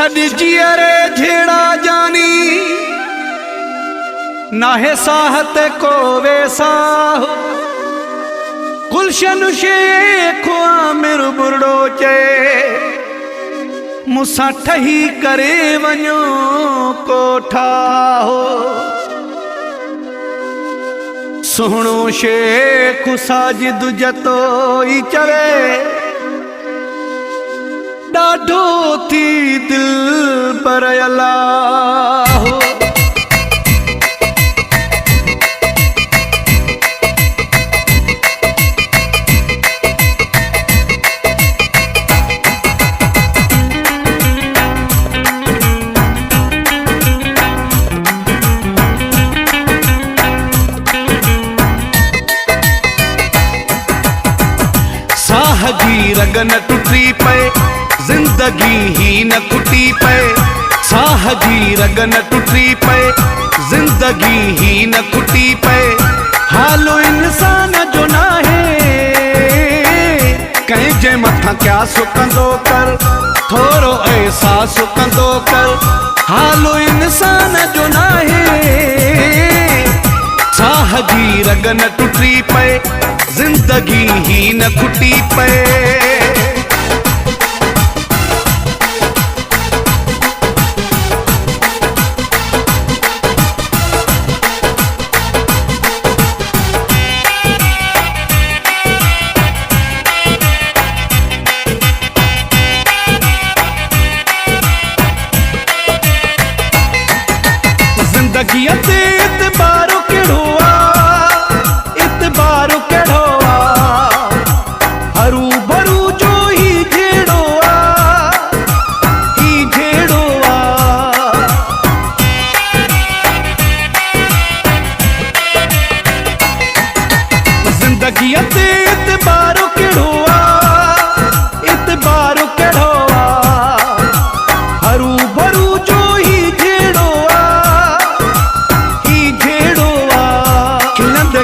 छड़ जियरे झेड़ा जानी नाहे साहत को वैसा हो गुलशन शेख आमिर बुरड़ो चे मुसा ठही करे वञो कोठा हो सुहणो शेख साजिद जतो ई चवे डाढो थी दिल पर अल्लाह हो साहगी रग न टुटी पे जिंदगी ही न खुटी पे साहगी रग न टुटी पे जिंदगी ही न खुटी पे हालो इंसान जो ना है कहीं जे मथा क्या सुकंदो कर थोरो एहसास सुकंदो कर हालो इंसान जो ना है साहगी रग न टुटी पे जिंदगी ही न खुटी पे जिंदगी इतबारो केड़ो इतबारो केड़ो हरू भरू जो ही झेड़ो जिंदगी इतबारो केड़ो इतबारो केड़ो हरू भरू जो ही झेड़ो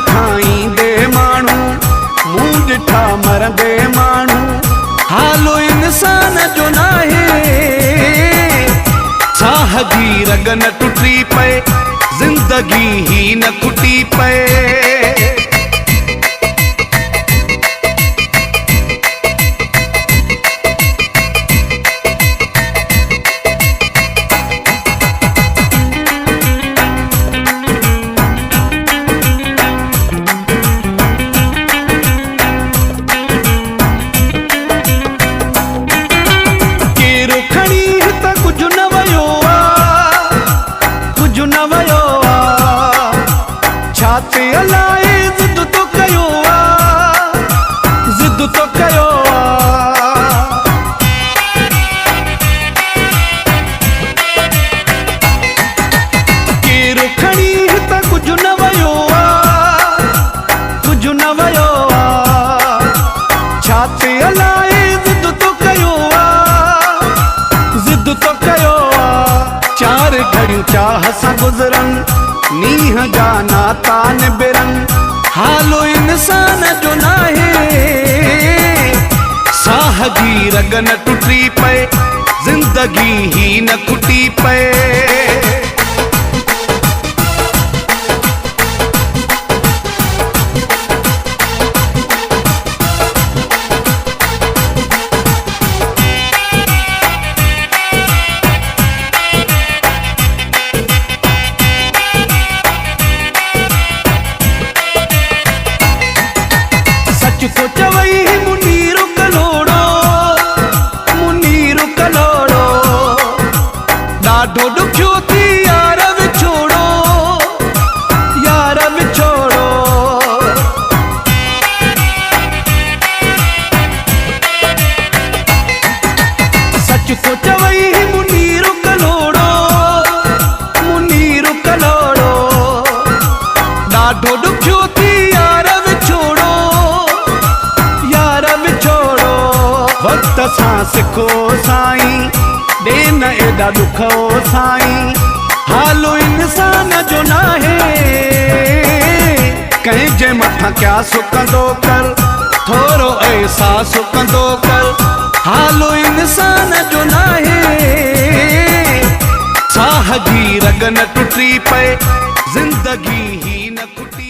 खाईंदे मानू मुंह ॾिठा मरंदे मानू हालो इंसान जो ना है साहगी रग न टुटी पे जिंदगी ही न खुटी पे छाते अलाए जिद तो कयो जिद तो कयो केरो खणी त कुछ न वयो कुछ न वयो छाते अलाए जिद तो कयो जिद तो कयो चार घड़ियूं चाह सां गुज़रन नीह जाना तान बिरंग हालो इंसान जो ना है साहगी रग न टुटी पे जिंदगी ही न खुटी पे को चवई मुनीर कलोड़ो ॾाढो ॾुखियो थी यार विछोड़ो सच को चवई मुनीर कलोड़ो ॾाढो ॾुखियो थी यार विछोड़ो वक्त सां सिखो साईं ॾे न एॾा ॾुख साईं हालो इंसान जो ना है कहीं जे मथा क्या सुकंदो कर थोरो एहसास सुकंदो कर हालो इंसान जो ना है साहगी रगन टुटी पे जिंदगी ही न खुटी।